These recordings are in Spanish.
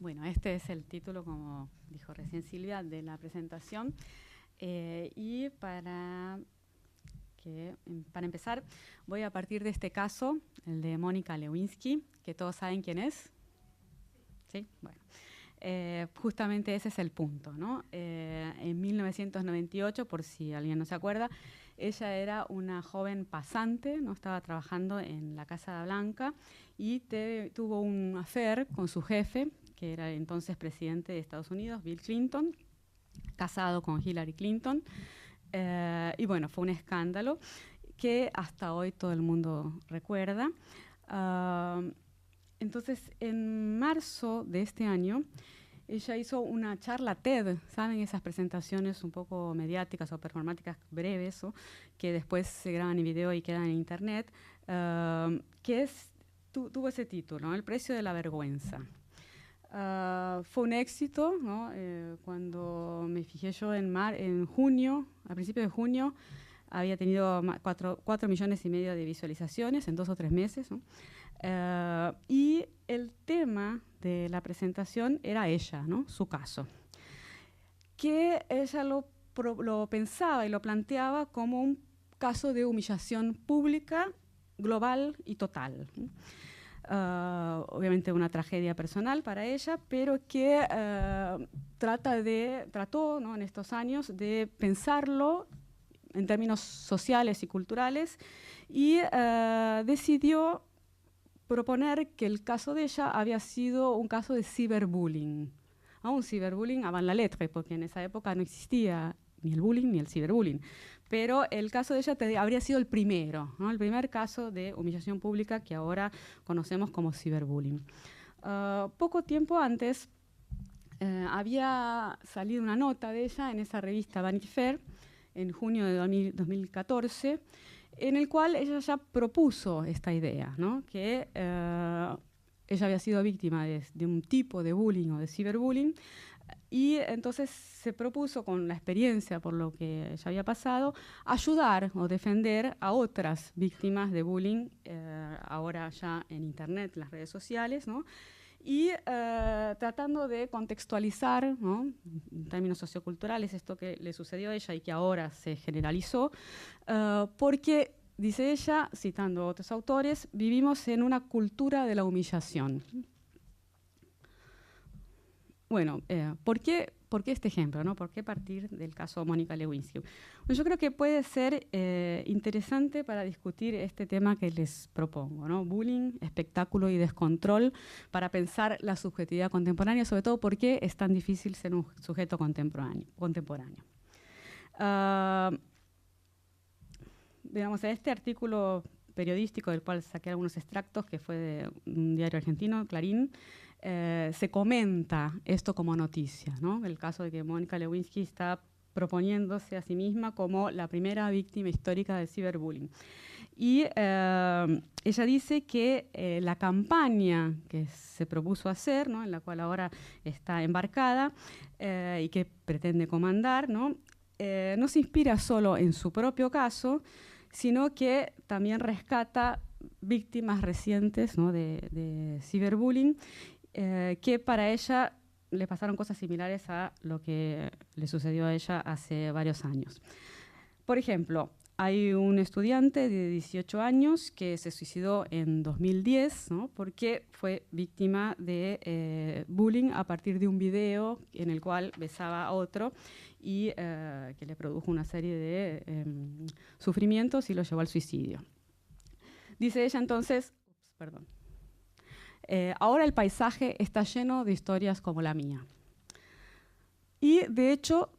Bueno, este es el título, como dijo recién Silvia, de la presentación. Y para empezar, voy a partir de este caso, el de Mónica Lewinsky, que todos saben quién es. ¿Sí? Bueno. Justamente ese es el punto, ¿no? En 1998, por si alguien no se acuerda, ella era una joven pasante, ¿no? Estaba trabajando en la Casa Blanca y tuvo un affair con su jefe, que era entonces presidente de Estados Unidos, Bill Clinton, casado con Hillary Clinton. Y bueno, fue un escándalo que hasta hoy todo el mundo recuerda. Entonces, en marzo de este año, ella hizo una charla TED, ¿saben? Esas presentaciones un poco mediáticas o performáticas breves, ¿no? Que después se graban en video y quedan en internet, tuvo ese título, ¿no? El precio de la vergüenza. Fue un éxito, ¿no? Cuando me fijé yo en junio, a principios de junio, había tenido 4,5 millones de visualizaciones en 2 o 3 meses, ¿no? Y el tema de la presentación era ella, ¿no? Su caso. Que ella lo pensaba y lo planteaba como un caso de humillación pública, global y total. Obviamente una tragedia personal para ella, pero que trató, ¿no? En estos años de pensarlo en términos sociales y culturales y decidió proponer que el caso de ella había sido un caso de ciberbullying. Un ciberbullying avant la lettre, porque en esa época no existía ni el bullying ni el ciberbullying. Pero el caso de ella habría sido el primero, ¿no? El primer caso de humillación pública que ahora conocemos como ciberbullying. Poco tiempo antes había salido una nota de ella en esa revista Vanity Fair, en junio de 2014, en el cual ella ya propuso esta idea, ¿no? Que ella había sido víctima de un tipo de bullying o de ciberbullying, y entonces se propuso, con la experiencia por lo que ya había pasado, ayudar o defender a otras víctimas de bullying, ahora ya en internet, en las redes sociales, ¿no? Y tratando de contextualizar, ¿no? En términos socioculturales, esto que le sucedió a ella y que ahora se generalizó, porque, dice ella, citando a otros autores, vivimos en una cultura de la humillación. Bueno, ¿por qué este ejemplo, ¿no? ¿Por qué partir del caso Mónica Lewinsky? Bueno, yo creo que puede ser interesante para discutir este tema que les propongo, ¿no? Bullying, espectáculo y descontrol, para pensar la subjetividad contemporánea, sobre todo por qué es tan difícil ser un sujeto contemporáneo. Digamos, en este artículo periodístico del cual saqué algunos extractos, que fue de un diario argentino, Clarín, se comenta esto como noticia, ¿no? El caso de que Mónica Lewinsky está proponiéndose a sí misma como la primera víctima histórica del ciberbullying. Y ella dice que la campaña que se propuso hacer, ¿no? En la cual ahora está embarcada y que pretende comandar, ¿no? No se inspira solo en su propio caso, sino que también rescata víctimas recientes, ¿no? de ciberbullying, que para ella le pasaron cosas similares a lo que le sucedió a ella hace varios años. Por ejemplo, hay un estudiante de 18 años que se suicidó en 2010, ¿no? Porque fue víctima de bullying a partir de un video en el cual besaba a otro y que le produjo una serie de sufrimientos y lo llevó al suicidio. Dice ella entonces, ahora el paisaje está lleno de historias como la mía. Y de hecho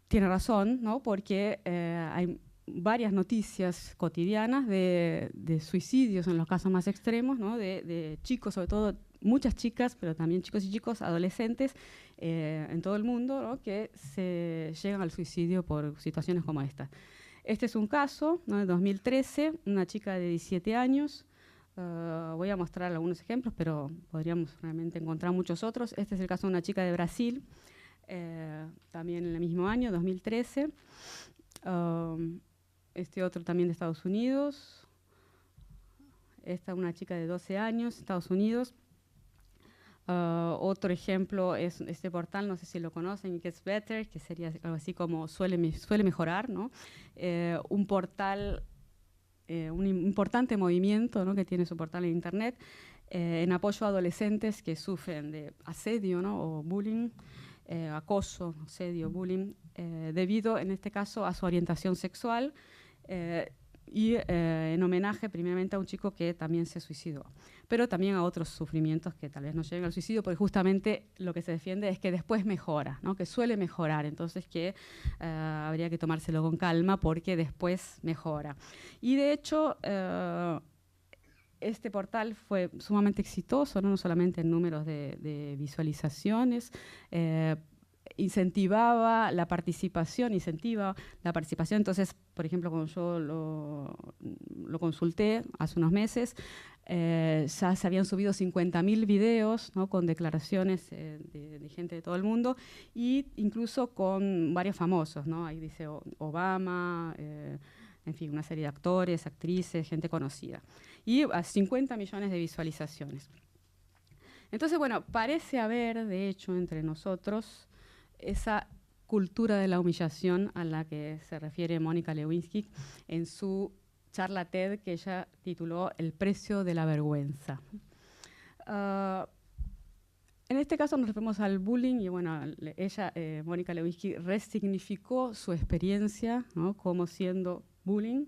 tiene razón, ¿no? Porque hay varias noticias cotidianas de suicidios en los casos más extremos, ¿no? de chicos, sobre todo muchas chicas, pero también chicos y chicos, adolescentes en todo el mundo, ¿no? Que se llegan al suicidio por situaciones como esta. Este es un caso, ¿no? De 2013, una chica de 17 años. Voy a mostrar algunos ejemplos, pero podríamos realmente encontrar muchos otros. Este es el caso de una chica de Brasil, también en el mismo año, 2013. Este otro también de Estados Unidos. Esta una chica de 12 años, Estados Unidos. Otro ejemplo es este portal, no sé si lo conocen, Gets Better, que sería algo así como suele mejorar, ¿no? Un portal, un importante movimiento, ¿no?, que tiene su portal en Internet, en apoyo a adolescentes que sufren de asedio, ¿no?, o bullying, acoso, asedio, bullying, debido en este caso a su orientación sexual, y en homenaje primeramente a un chico que también se suicidó, pero también a otros sufrimientos que tal vez no lleguen al suicidio, porque justamente lo que se defiende es que después mejora, ¿no?, que suele mejorar, entonces que habría que tomárselo con calma porque después mejora. Y de hecho, este portal fue sumamente exitoso, no solamente en números de visualizaciones, incentiva la participación. Entonces, por ejemplo, cuando yo lo consulté hace unos meses, ya se habían subido 50.000 videos, ¿no?, con declaraciones de gente de todo el mundo, e incluso con varios famosos, ¿no? Ahí dice Obama, en fin, una serie de actores, actrices, gente conocida. Y a 50 millones de visualizaciones. Entonces, bueno, parece haber, de hecho, entre nosotros esa cultura de la humillación a la que se refiere Mónica Lewinsky en su charla TED que ella tituló El precio de la vergüenza. En este caso nos referimos al bullying y bueno, ella, Mónica Lewinsky, resignificó su experiencia, ¿no?, como siendo bullying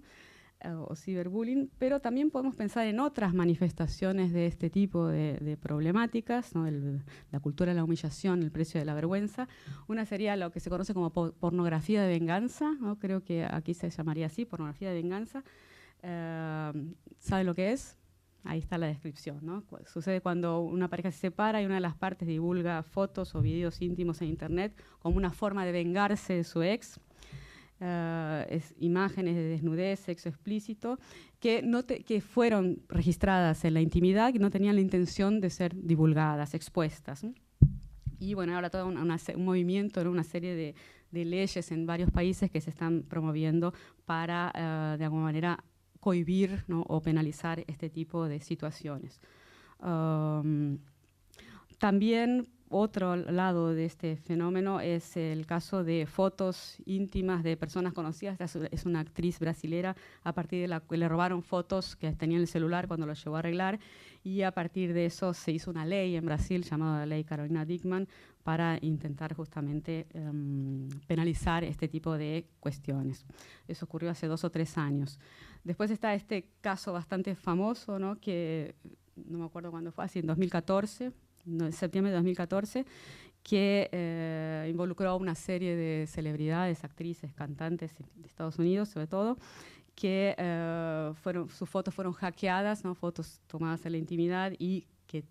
o ciberbullying, pero también podemos pensar en otras manifestaciones de este tipo de problemáticas, ¿no?, la cultura de la humillación, el precio de la vergüenza. Una sería lo que se conoce como pornografía de venganza, ¿no? Creo que aquí se llamaría así, pornografía de venganza. ¿Sabe lo que es? Ahí está la descripción, ¿no? Sucede cuando una pareja se separa y una de las partes divulga fotos o videos íntimos en Internet como una forma de vengarse de su ex. Imágenes de desnudez, sexo explícito, que fueron registradas en la intimidad y no tenían la intención de ser divulgadas, expuestas, ¿no? Y bueno, ahora todo un movimiento, ¿no?, una serie de leyes en varios países que se están promoviendo para, de alguna manera, cohibir, ¿no?, o penalizar este tipo de situaciones. También otro lado de este fenómeno es el caso de fotos íntimas de personas conocidas. Esta es una actriz brasilera a partir de la que le robaron fotos que tenía en el celular cuando lo llevó a arreglar, y a partir de eso se hizo una ley en Brasil llamada Ley Carolina Dickmann para intentar justamente penalizar este tipo de cuestiones. Eso ocurrió hace 2 o 3 años. Después está este caso bastante famoso, ¿no?, que no me acuerdo cuándo fue, así en 2014, en septiembre de 2014, que involucró a una serie de celebridades, actrices, cantantes de Estados Unidos, sobre todo, que sus fotos fueron hackeadas, ¿no?, fotos tomadas en la intimidad y que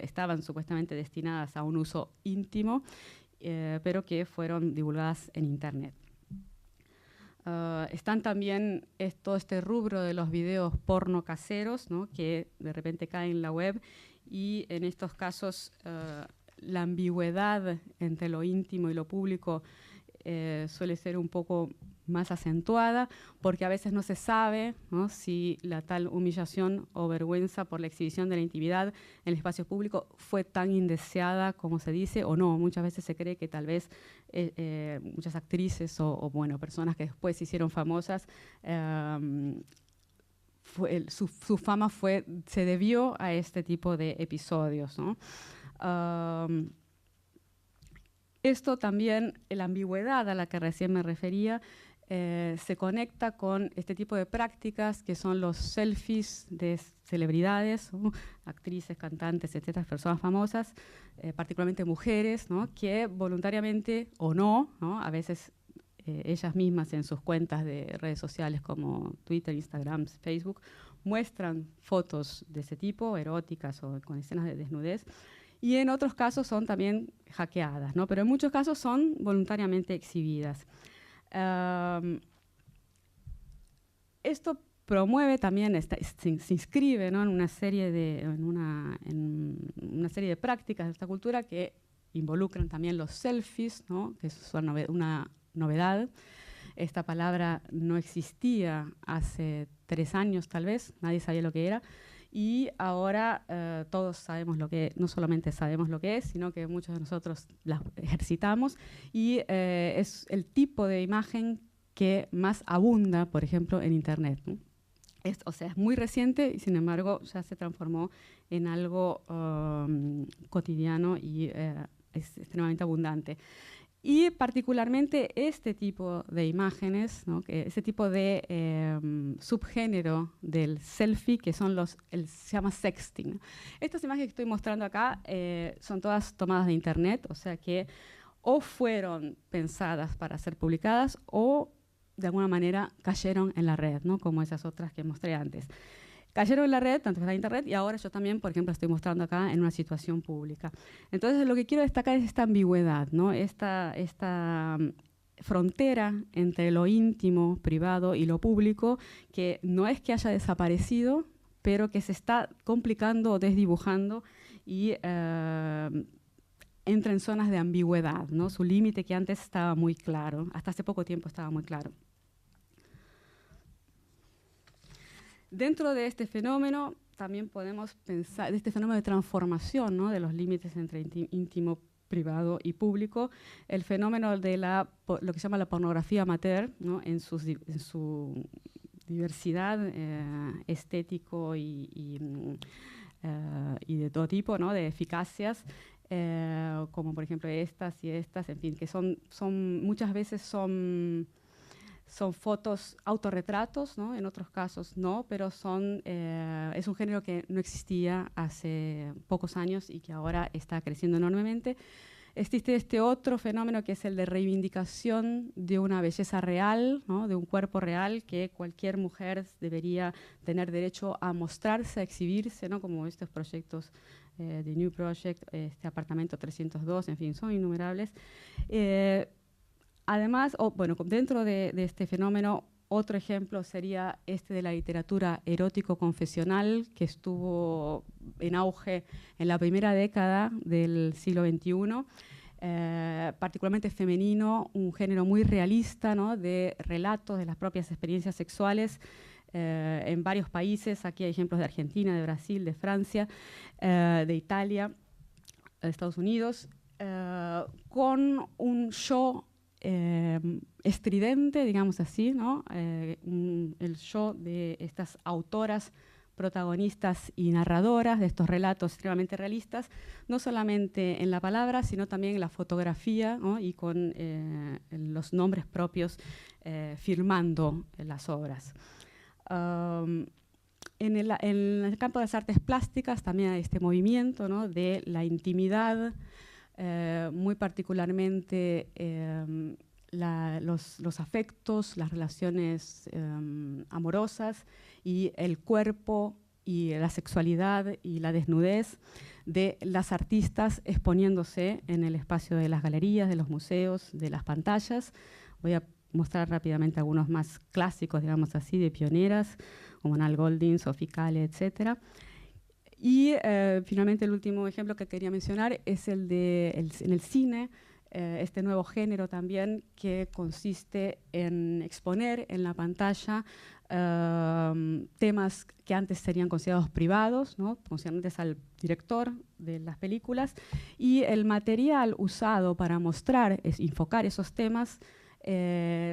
estaban supuestamente destinadas a un uso íntimo, pero que fueron divulgadas en Internet. Están también todo este rubro de los videos porno caseros, ¿no?, que de repente caen en la web, y en estos casos la ambigüedad entre lo íntimo y lo público suele ser un poco más acentuada, porque a veces no se sabe, ¿no?, si la tal humillación o vergüenza por la exhibición de la intimidad en el espacio público fue tan indeseada como se dice o no. Muchas veces se cree que tal vez muchas actrices o bueno, personas que después se hicieron famosas, su fama se debió a este tipo de episodios, ¿no? Esto también, la ambigüedad a la que recién me refería, se conecta con este tipo de prácticas que son los selfies de celebridades, actrices, cantantes, etcétera, personas famosas, particularmente mujeres, ¿no?, que voluntariamente o no, a veces ellas mismas en sus cuentas de redes sociales como Twitter, Instagram, Facebook, muestran fotos de ese tipo, eróticas o con escenas de desnudez, y en otros casos son también hackeadas, ¿no?, pero en muchos casos son voluntariamente exhibidas. Esto promueve también, se inscribe, ¿no?, en una serie de prácticas de esta cultura que involucran también los selfies, ¿no?, que es una novedad. Esta palabra no existía hace 3 años, tal vez, nadie sabía lo que era. y ahora todos sabemos lo que, no solamente sabemos lo que es, sino que muchos de nosotros las ejercitamos, y es el tipo de imagen que más abunda, por ejemplo, en Internet, ¿no? O sea, es muy reciente y sin embargo ya se transformó en algo cotidiano y es extremadamente abundante. Y particularmente este tipo de imágenes, ¿no? Ese tipo de subgénero del selfie, que son se llama sexting. Estas imágenes que estoy mostrando acá son todas tomadas de internet, o sea que o fueron pensadas para ser publicadas o de alguna manera cayeron en la red, ¿no? Como esas otras que mostré antes. Cayeron en la red, tanto en la internet, y ahora yo también, por ejemplo, estoy mostrando acá en una situación pública. Entonces, lo que quiero destacar es esta ambigüedad, ¿no? Esta frontera entre lo íntimo, privado y lo público, que no es que haya desaparecido, pero que se está complicando o desdibujando y entra en zonas de ambigüedad, ¿no? Su límite que antes estaba muy claro, hasta hace poco tiempo estaba muy claro. Dentro de este fenómeno también podemos pensar, de este fenómeno de transformación, ¿no? De los límites entre íntimo, privado y público, el fenómeno de lo que se llama la pornografía amateur, ¿no? en su diversidad estético y de todo tipo, ¿no? De eficacias, como por ejemplo estas y estas, en fin, que muchas veces son fotos autorretratos, ¿no? En otros casos no, pero es un género que no existía hace pocos años y que ahora está creciendo enormemente. Existe este otro fenómeno que es el de reivindicación de una belleza real, ¿no? De un cuerpo real, que cualquier mujer debería tener derecho a mostrarse, a exhibirse, ¿no? Como estos proyectos de New Project, este apartamento 302, en fin, son innumerables. Además, bueno, dentro de este fenómeno, otro ejemplo sería este de la literatura erótico-confesional, que estuvo en auge en la primera década del siglo XXI, particularmente femenino, un género muy realista, ¿no? De relatos de las propias experiencias sexuales en varios países. Aquí hay ejemplos de Argentina, de Brasil, de Francia, de Italia, de Estados Unidos, con un show estridente, digamos así, ¿no? El show de estas autoras, protagonistas y narradoras de estos relatos extremadamente realistas, no solamente en la palabra, sino también en la fotografía, ¿no? Y con los nombres propios firmando las obras. En el campo de las artes plásticas también hay este movimiento, ¿no? De la intimidad, muy particularmente los afectos, las relaciones amorosas y el cuerpo y la sexualidad y la desnudez de las artistas exponiéndose en el espacio de las galerías, de los museos, de las pantallas. Voy a mostrar rápidamente algunos más clásicos, digamos así, de pioneras, como Nal Goldin, Sophie Calle, etcétera. Y finalmente el último ejemplo que quería mencionar es en el cine, este nuevo género también que consiste en exponer en la pantalla temas que antes serían considerados privados, ¿no? Concernientes al director de las películas, y el material usado para enfocar esos temas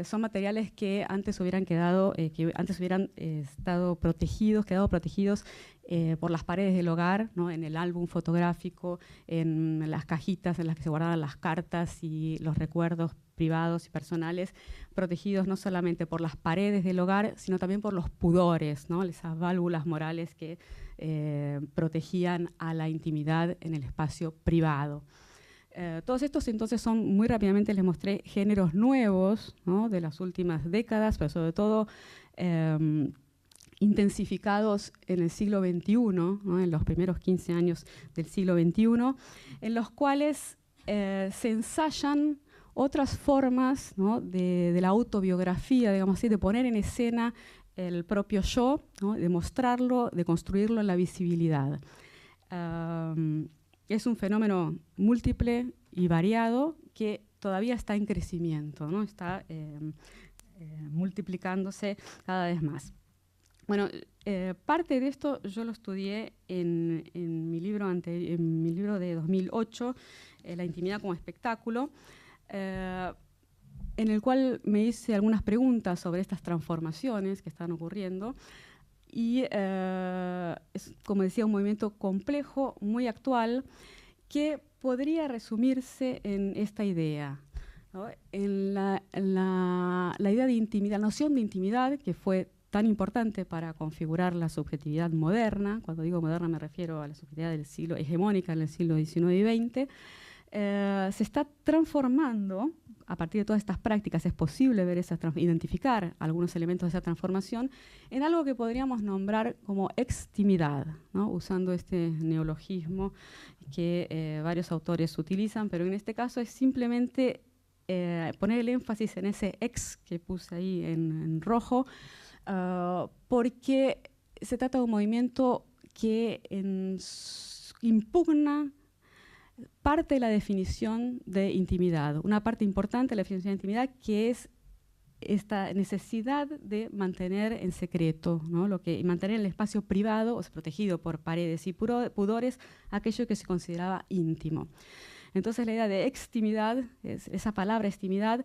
son materiales que antes hubieran quedado quedado protegidos por las paredes del hogar, ¿no? En el álbum fotográfico, en las cajitas en las que se guardaban las cartas y los recuerdos privados y personales, protegidos no solamente por las paredes del hogar, sino también por los pudores, ¿no? Esas válvulas morales que protegían a la intimidad en el espacio privado. Todos estos entonces son, muy rápidamente les mostré géneros nuevos, ¿no? De las últimas décadas, pero sobre todo intensificados en el siglo XXI, ¿no? En los primeros 15 años del siglo XXI, en los cuales se ensayan otras formas, ¿no? de la autobiografía, digamos así, de poner en escena el propio yo, ¿no? De mostrarlo, de construirlo en la visibilidad. Es un fenómeno múltiple y variado que todavía está en crecimiento, ¿no? Está multiplicándose cada vez más. Bueno, parte de esto yo lo estudié en mi libro de 2008, La intimidad como espectáculo, en el cual me hice algunas preguntas sobre estas transformaciones que están ocurriendo. Y es, como decía, un movimiento complejo, muy actual, que podría resumirse en esta idea, ¿no? En la idea de intimidad, la noción de intimidad, que fue tan importante para configurar la subjetividad moderna. Cuando digo moderna me refiero a la subjetividad del siglo hegemónica en el siglo XIX y XX. Se está transformando a partir de todas estas prácticas. Es posible ver identificar algunos elementos de esa transformación en algo que podríamos nombrar como extimidad, ¿no? Usando este neologismo que varios autores utilizan, pero en este caso es simplemente poner el énfasis en ese ex que puse ahí en rojo, porque se trata de un movimiento que impugna parte de la definición de intimidad, una parte importante de la definición de intimidad, que es esta necesidad de mantener en secreto, ¿no? Mantener el espacio privado, o sea, protegido por paredes y pudores, aquello que se consideraba íntimo. Entonces la idea de extimidad, esa palabra extimidad,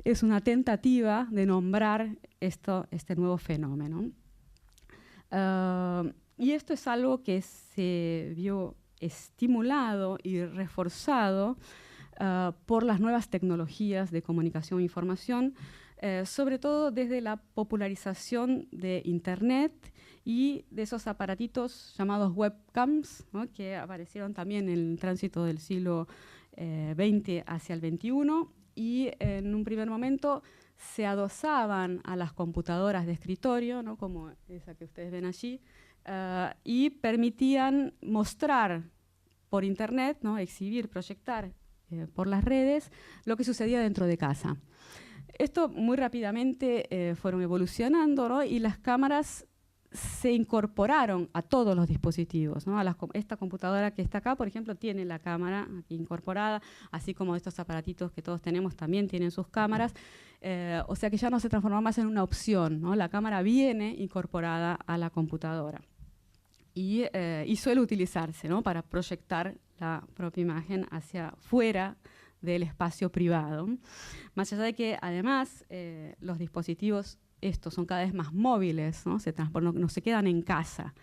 es una tentativa de nombrar este nuevo fenómeno. Y esto es algo que se vio estimulado y reforzado por las nuevas tecnologías de comunicación e información, sobre todo desde la popularización de Internet y de esos aparatitos llamados webcams, ¿no? Que aparecieron también en el tránsito del siglo XX hacia el XXI, y en un primer momento se adosaban a las computadoras de escritorio, ¿no? Como esa que ustedes ven allí, y permitían mostrar por Internet, ¿no? Exhibir, proyectar por las redes lo que sucedía dentro de casa. Esto muy rápidamente fueron evolucionando, ¿no? Y las cámaras se incorporaron a todos los dispositivos, ¿no? Esta computadora que está acá, por ejemplo, tiene la cámara aquí incorporada, así como estos aparatitos que todos tenemos también tienen sus cámaras. O sea que ya no se transformó más en una opción, ¿no? La cámara viene incorporada a la computadora y suele utilizarse, ¿no? Para proyectar la propia imagen hacia fuera del espacio privado. Más allá de que además los dispositivos estos son cada vez más móviles, ¿no? No se quedan en casa.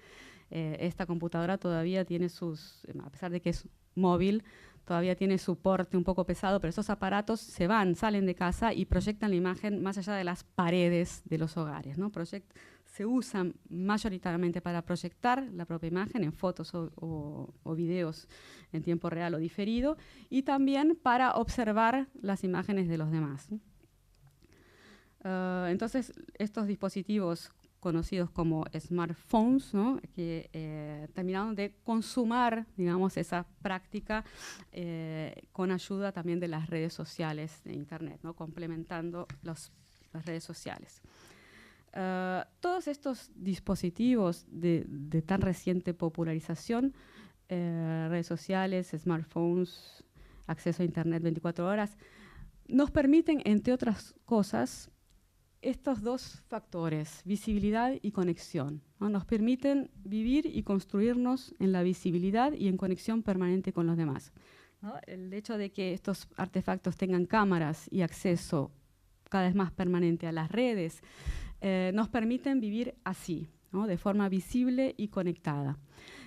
Esta computadora todavía tiene a pesar de que es móvil, todavía tiene su porte un poco pesado, pero esos aparatos salen de casa y proyectan la imagen más allá de las paredes de los hogares, ¿no? Se usan mayoritariamente para proyectar la propia imagen en fotos o videos en tiempo real o diferido, y también para observar las imágenes de los demás. Entonces, estos dispositivos conocidos como smartphones, ¿no? Que terminaron de consumar, digamos, esa práctica con ayuda también de las redes sociales de Internet, ¿no? Complementando las redes sociales. Todos estos dispositivos de tan reciente popularización, redes sociales, smartphones, acceso a Internet 24 horas, nos permiten, entre otras cosas, estos dos factores, visibilidad y conexión, ¿no? Nos permiten vivir y construirnos en la visibilidad y en conexión permanente con los demás, ¿no? El hecho de que estos artefactos tengan cámaras y acceso cada vez más permanente a las redes nos permiten vivir así, ¿no? De forma visible y conectada.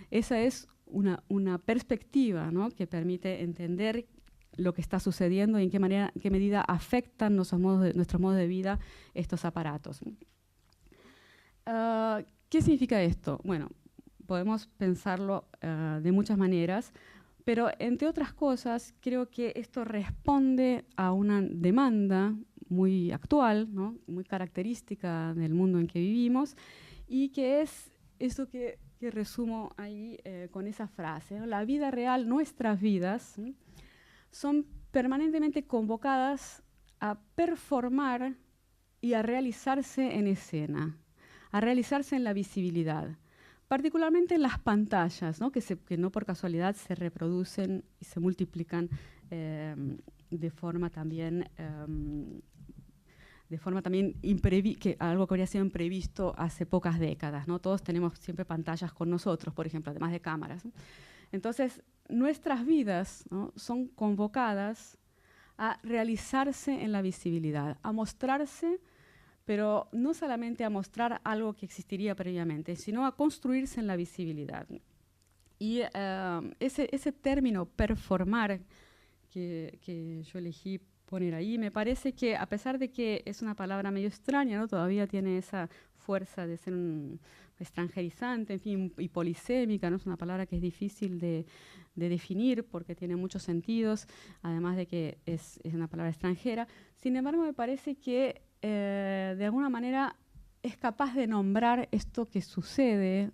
Esa es una perspectiva, ¿no? Que permite entender lo que está sucediendo y en qué medida afectan nuestros modos de vida estos aparatos. ¿Qué significa esto? Bueno, podemos pensarlo de muchas maneras, pero entre otras cosas creo que esto responde a una demanda muy actual, ¿no? Muy característica del mundo en que vivimos, y que es eso que resumo ahí con esa frase, ¿no? La vida real, nuestras vidas, ¿sí?, son permanentemente convocadas a performar y a realizarse en escena, a realizarse en la visibilidad, particularmente en las pantallas, ¿no? Que no por casualidad se reproducen y se multiplican de forma también de forma también algo que habría sido imprevisto hace pocas décadas, ¿no? Todos tenemos siempre pantallas con nosotros, por ejemplo, además de cámaras, ¿no? Entonces, nuestras vidas, ¿no?, son convocadas a realizarse en la visibilidad, a mostrarse, pero no solamente a mostrar algo que existiría previamente, sino a construirse en la visibilidad. Y ese término performar que yo elegí poner ahí, me parece que a pesar de que es una palabra medio extraña, ¿no?, todavía tiene esa fuerza de ser un extranjerizante, en fin, y polisémica, ¿no? Es una palabra que es difícil de definir porque tiene muchos sentidos, además de que es una palabra extranjera. Sin embargo, me parece que de alguna manera es capaz de nombrar esto que sucede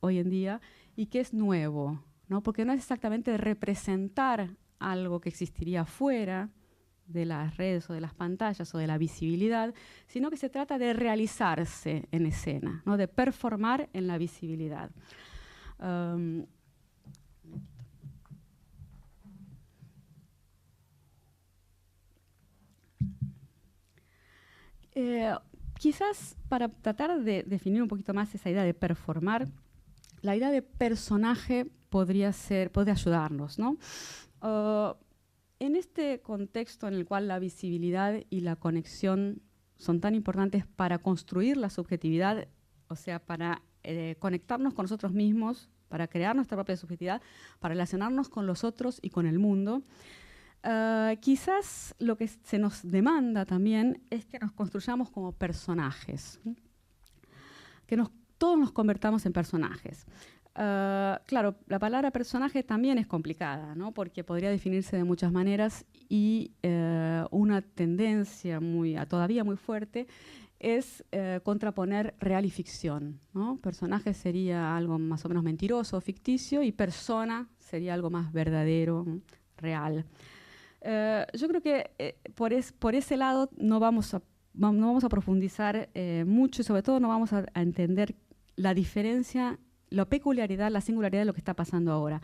hoy en día y que es nuevo, ¿no? Porque no es exactamente representar algo que existiría fuera de las redes o de las pantallas o de la visibilidad, sino que se trata de realizarse en escena, ¿no?, de performar en la visibilidad. Quizás para tratar de definir un poquito más esa idea de performar, la idea de personaje podría ayudarnos, ¿no? En este contexto en el cual la visibilidad y la conexión son tan importantes para construir la subjetividad, o sea, para conectarnos con nosotros mismos, para crear nuestra propia subjetividad, para relacionarnos con los otros y con el mundo, quizás lo que se nos demanda también es que nos construyamos como personajes, ¿sí?, que todos nos convertamos en personajes. Claro, la palabra personaje también es complicada, ¿no?, porque podría definirse de muchas maneras y una tendencia todavía muy fuerte es contraponer real y ficción, ¿no? Personaje sería algo más o menos mentiroso, ficticio, y persona sería algo más verdadero, real. Yo creo que por ese lado no vamos a profundizar mucho y sobre todo no vamos a entender la diferencia, la peculiaridad, la singularidad de lo que está pasando ahora.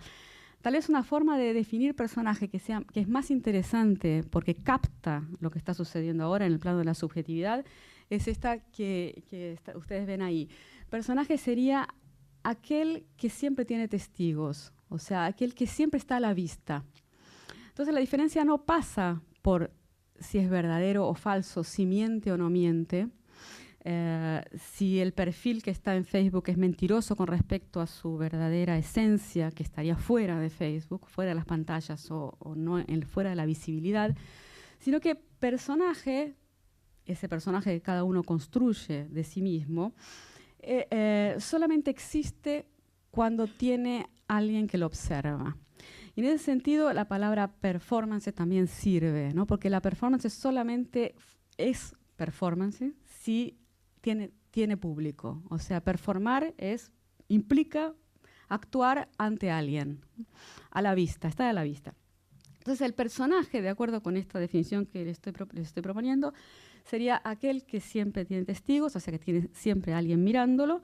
Tal vez una forma de definir personaje que es más interesante porque capta lo que está sucediendo ahora en el plano de la subjetividad es esta que ustedes ven ahí. Personaje sería aquel que siempre tiene testigos, o sea, aquel que siempre está a la vista. Entonces la diferencia no pasa por si es verdadero o falso, si miente o no miente, si el perfil que está en Facebook es mentiroso con respecto a su verdadera esencia, que estaría fuera de Facebook, fuera de las pantallas o no, fuera de la visibilidad, sino que personaje, ese personaje que cada uno construye de sí mismo, solamente existe cuando tiene alguien que lo observa. Y en ese sentido, la palabra performance también sirve, ¿no?, porque la performance solamente es performance si tiene público. O sea, performar implica actuar ante alguien, a la vista, estar a la vista. Entonces, el personaje, de acuerdo con esta definición que les estoy proponiendo, sería aquel que siempre tiene testigos, o sea, que tiene siempre a alguien mirándolo,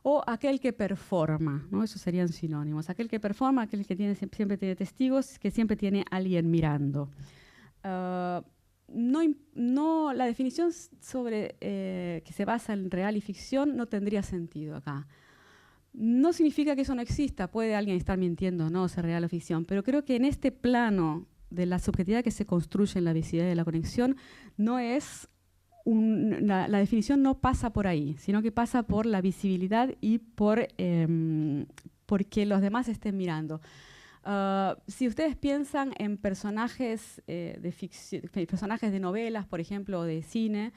o aquel que performa, ¿no? Esos serían sinónimos. Aquel que performa, aquel que siempre tiene testigos, que siempre tiene a alguien mirando. La definición sobre que se basa en real y ficción no tendría sentido acá. No significa que eso no exista, puede alguien estar mintiendo, no, ser real o ficción, pero creo que en este plano de la subjetividad que se construye en la visibilidad de la conexión, no es la definición no pasa por ahí, sino que pasa por la visibilidad y porque los demás estén mirando. Si ustedes piensan en personajes de ficción, personajes de novelas, por ejemplo, o de cine,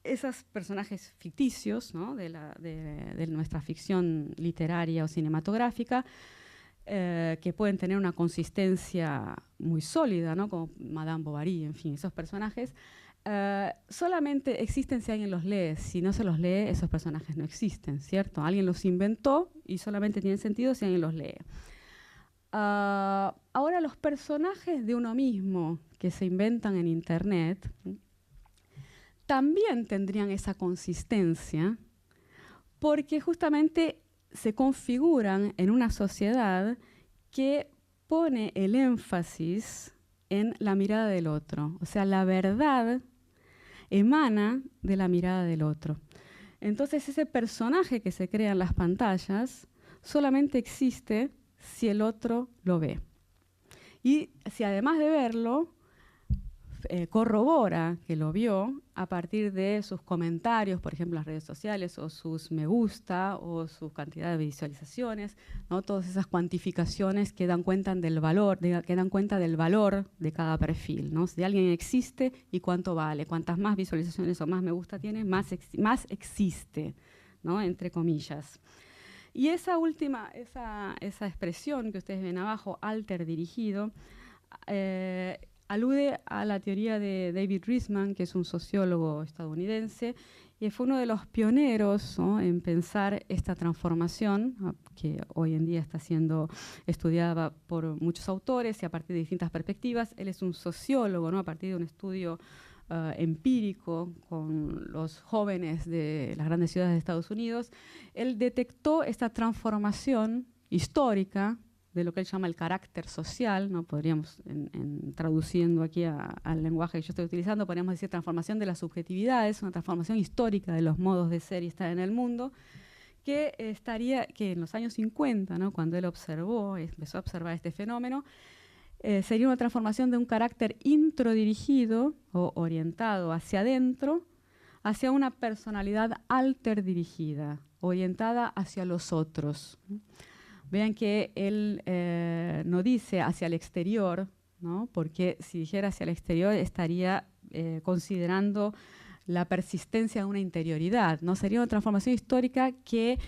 esos personajes ficticios, ¿no?, de nuestra ficción literaria o cinematográfica, que pueden tener una consistencia muy sólida, ¿no?, como Madame Bovary, en fin, esos personajes, solamente existen si alguien los lee. Si no se los lee, esos personajes no existen, ¿cierto? Alguien los inventó y solamente tienen sentido si alguien los lee. Ahora, los personajes de uno mismo que se inventan en Internet también tendrían esa consistencia porque justamente se configuran en una sociedad que pone el énfasis en la mirada del otro. O sea, la verdad emana de la mirada del otro. Entonces ese personaje que se crea en las pantallas solamente existe si el otro lo ve. Y si además de verlo, corrobora que lo vio a partir de sus comentarios, por ejemplo, en las redes sociales, o sus me gusta, o su cantidad de visualizaciones, ¿no? Todas esas cuantificaciones que dan cuenta del valor, de cada perfil, ¿no? Si alguien existe y cuánto vale, cuantas más visualizaciones o más me gusta tiene, más existe, ¿no? Entre comillas. Y esa última, esa expresión que ustedes ven abajo, alter dirigido, alude a la teoría de David Riesman, que es un sociólogo estadounidense, y fue uno de los pioneros, ¿no?, en pensar esta transformación, que hoy en día está siendo estudiada por muchos autores y a partir de distintas perspectivas. Él es un sociólogo, ¿no?, a partir de un estudio empírico con los jóvenes de las grandes ciudades de Estados Unidos. Él detectó esta transformación histórica de lo que él llama el carácter social, ¿no? Podríamos, traduciendo aquí al lenguaje que yo estoy utilizando, podríamos decir transformación de las subjetividades, una transformación histórica de los modos de ser y estar en el mundo, que en los años 50, ¿no?, cuando él empezó a observar este fenómeno, sería una transformación de un carácter introdirigido o orientado hacia adentro, hacia una personalidad alterdirigida, orientada hacia los otros. Vean que él no dice hacia el exterior, ¿no?, porque si dijera hacia el exterior estaría considerando la persistencia de una interioridad, ¿no? Sería una transformación histórica que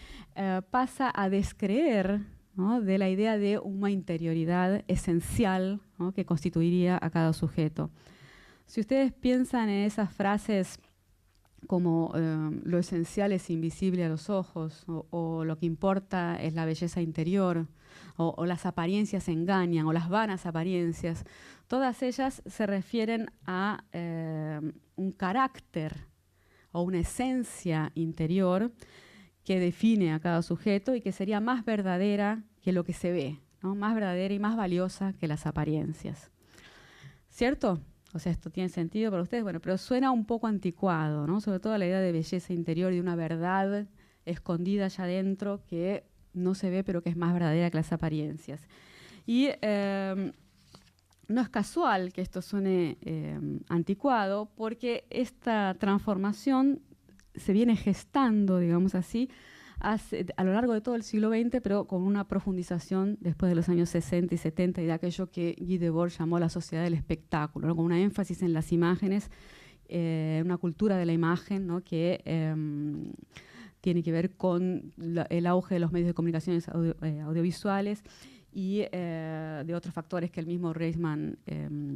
pasa a descreer, ¿no?, de la idea de una interioridad esencial, ¿no?, que constituiría a cada sujeto. Si ustedes piensan en esas frases como lo esencial es invisible a los ojos, o lo que importa es la belleza interior, o las apariencias engañan, o las vanas apariencias, todas ellas se refieren a un carácter o una esencia interior que define a cada sujeto y que sería más verdadera que lo que se ve, ¿no?, más verdadera y más valiosa que las apariencias. ¿Cierto? O sea, esto tiene sentido para ustedes, bueno, pero suena un poco anticuado, ¿no? Sobre todo la idea de belleza interior y de una verdad escondida allá adentro que no se ve, pero que es más verdadera que las apariencias. Y no es casual que esto suene anticuado, porque esta transformación se viene gestando, digamos así, a lo largo de todo el siglo XX, pero con una profundización después de los años 60 y 70 y de aquello que Guy Debord llamó la sociedad del espectáculo, ¿no?, con una énfasis en las imágenes, una cultura de la imagen, ¿no?, que tiene que ver con el auge de los medios de comunicación audiovisuales y de otros factores que el mismo Riesman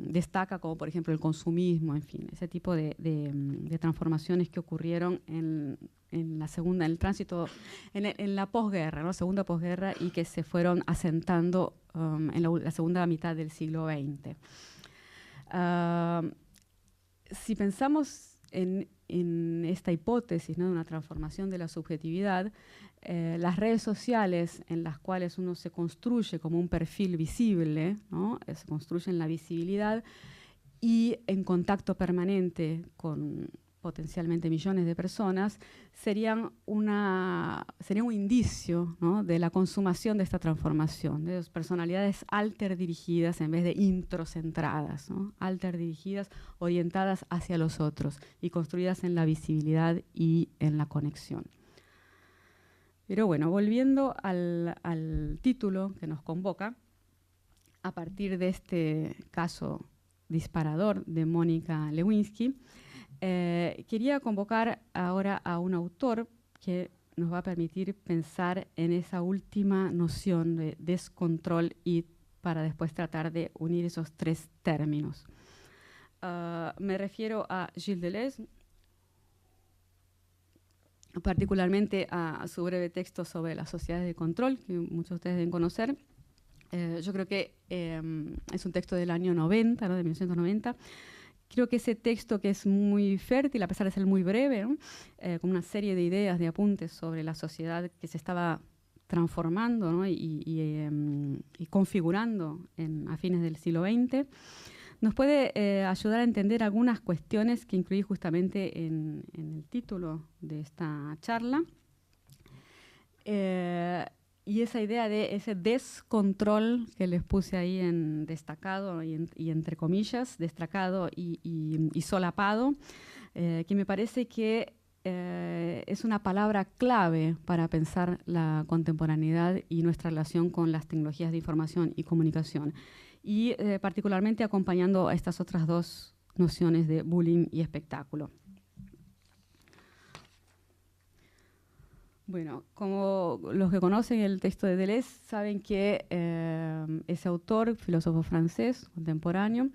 destaca, como por ejemplo el consumismo, en fin, ese tipo de transformaciones que ocurrieron en el tránsito, en la posguerra, ¿no?, segunda posguerra, y que se fueron asentando en la segunda mitad del siglo XX. Si pensamos en esta hipótesis, ¿no?, de una transformación de la subjetividad, las redes sociales en las cuales uno se construye como un perfil visible, ¿no?, se construye en la visibilidad y en contacto permanente con potencialmente millones de personas, serían un indicio, ¿no?, de la consumación de esta transformación, de las personalidades alterdirigidas en vez de introcentradas, ¿no?, alterdirigidas, orientadas hacia los otros y construidas en la visibilidad y en la conexión. Pero bueno, volviendo al título que nos convoca, a partir de este caso disparador de Mónica Lewinsky, quería convocar ahora a un autor que nos va a permitir pensar en esa última noción de descontrol y para después tratar de unir esos tres términos. Me refiero a Gilles Deleuze, particularmente a su breve texto sobre las sociedades de control, que muchos de ustedes deben conocer. Yo creo que es un texto del año 90, ¿no?, de 1990. Creo que ese texto, que es muy fértil, a pesar de ser muy breve, ¿no?, con una serie de ideas, de apuntes sobre la sociedad que se estaba transformando, ¿no?, y configurando a fines del siglo XX, nos puede ayudar a entender algunas cuestiones que incluí justamente en el título de esta charla. Y esa idea de ese descontrol que les puse ahí en destacado y entre comillas, destacado y solapado, que me parece que es una palabra clave para pensar la contemporaneidad y nuestra relación con las tecnologías de información y comunicación. Y particularmente acompañando a estas otras dos nociones de bullying y espectáculo. Bueno, como los que conocen el texto de Deleuze saben que ese autor, filósofo francés contemporáneo,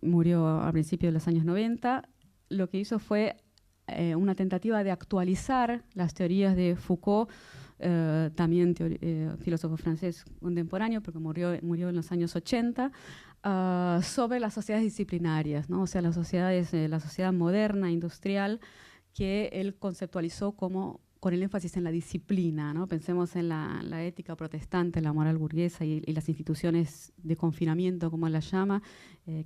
murió a principios de los años 90. Lo que hizo fue una tentativa de actualizar las teorías de Foucault, también filósofo francés contemporáneo, porque murió en los años 80, sobre las sociedades disciplinarias, ¿no? O sea, las sociedades, la sociedad moderna, industrial, que él conceptualizó como con el énfasis en la disciplina, ¿no? Pensemos en la ética protestante, la moral burguesa y las instituciones de confinamiento, como las llama,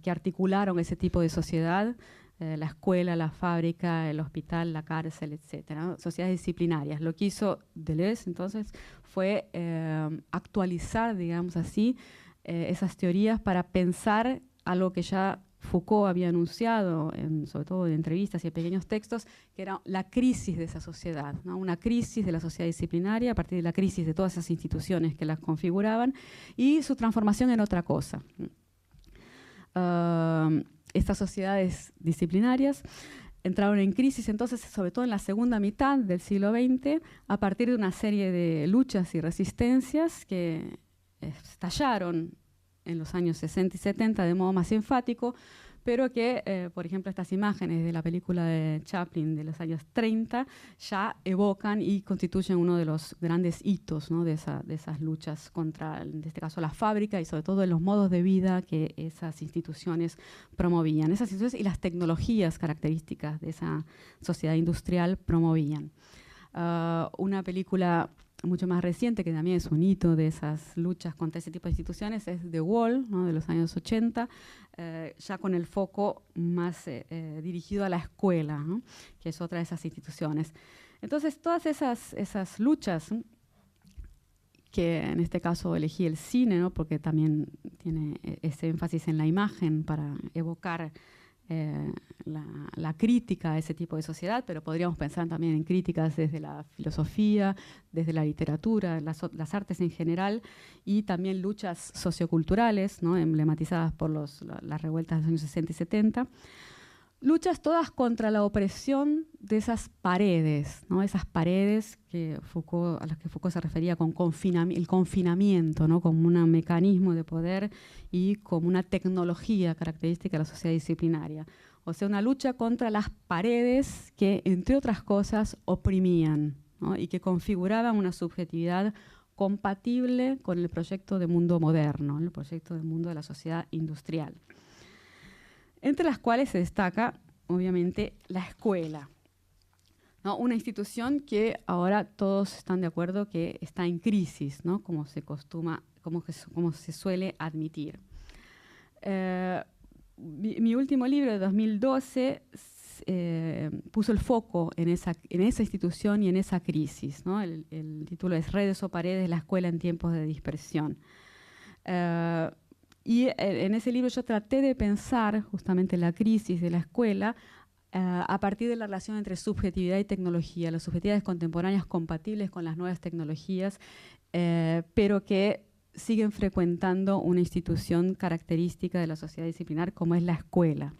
que articularon ese tipo de sociedad, la escuela, la fábrica, el hospital, la cárcel, etcétera, ¿no? Sociedades disciplinarias. Lo que hizo Deleuze, entonces, fue actualizar, digamos así, esas teorías para pensar algo que ya Foucault había anunciado, sobre todo en entrevistas y en pequeños textos, que era la crisis de esa sociedad, ¿no? Una crisis de la sociedad disciplinaria a partir de la crisis de todas esas instituciones que las configuraban y su transformación en otra cosa. Estas sociedades disciplinarias entraron en crisis entonces, sobre todo en la segunda mitad del siglo XX, a partir de una serie de luchas y resistencias que estallaron en los años 60 y 70 de modo más enfático, pero que, por ejemplo, estas imágenes de la película de Chaplin de los años 30 ya evocan y constituyen uno de los grandes hitos, ¿no? de esas luchas contra, en este caso, la fábrica y sobre todo los modos de vida que esas instituciones promovían. Esas instituciones y las tecnologías características de esa sociedad industrial promovían. Una película mucho más reciente, que también es un hito de esas luchas contra ese tipo de instituciones, es The Wall, ¿no? De los años 80, ya con el foco más dirigido a la escuela, ¿no? Que es otra de esas instituciones. Entonces, todas esas luchas, ¿no? Que en este caso elegí el cine, ¿no? Porque también tiene ese énfasis en la imagen para evocar la crítica a ese tipo de sociedad, pero podríamos pensar también en críticas desde la filosofía, desde la literatura, las artes en general, y también luchas socioculturales, ¿no? Emblematizadas por las revueltas de los años 60 y 70. Luchas todas contra la opresión de esas paredes, ¿no? Esas paredes a las que Foucault se refería con el confinamiento, ¿no? Como un mecanismo de poder y como una tecnología característica de la sociedad disciplinaria. O sea, una lucha contra las paredes que, entre otras cosas, oprimían, ¿no? Y que configuraban una subjetividad compatible con el proyecto de mundo moderno, el proyecto de mundo de la sociedad industrial. Entre las cuales se destaca, obviamente, la escuela, ¿no? Una institución que ahora todos están de acuerdo que está en crisis, ¿no? Como se suele admitir. Mi último libro de 2012 puso el foco en esa institución y en esa crisis, ¿no? El título es Redes o paredes, la escuela en tiempos de dispersión. Y en ese libro yo traté de pensar justamente la crisis de la escuela a partir de la relación entre subjetividad y tecnología, las subjetividades contemporáneas compatibles con las nuevas tecnologías, pero que siguen frecuentando una institución característica de la sociedad disciplinar como es la escuela.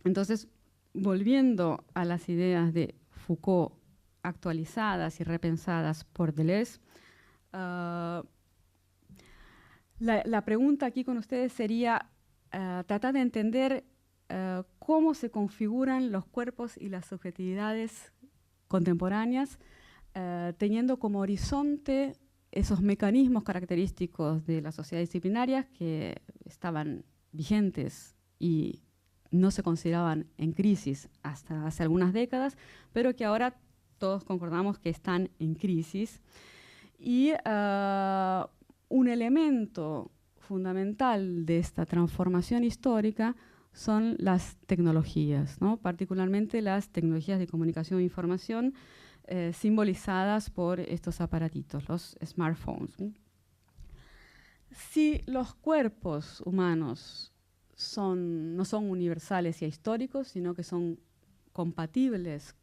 Entonces, volviendo a las ideas de Foucault actualizadas y repensadas por Deleuze, la pregunta aquí con ustedes sería tratar de entender cómo se configuran los cuerpos y las subjetividades contemporáneas, teniendo como horizonte esos mecanismos característicos de las sociedades disciplinarias que estaban vigentes y no se consideraban en crisis hasta hace algunas décadas, pero que ahora todos concordamos que están en crisis. Y un elemento fundamental de esta transformación histórica son las tecnologías, ¿no? Particularmente las tecnologías de comunicación e información simbolizadas por estos aparatitos, los smartphones. Si los cuerpos humanos no son universales y ahistóricos, sino que son compatibles,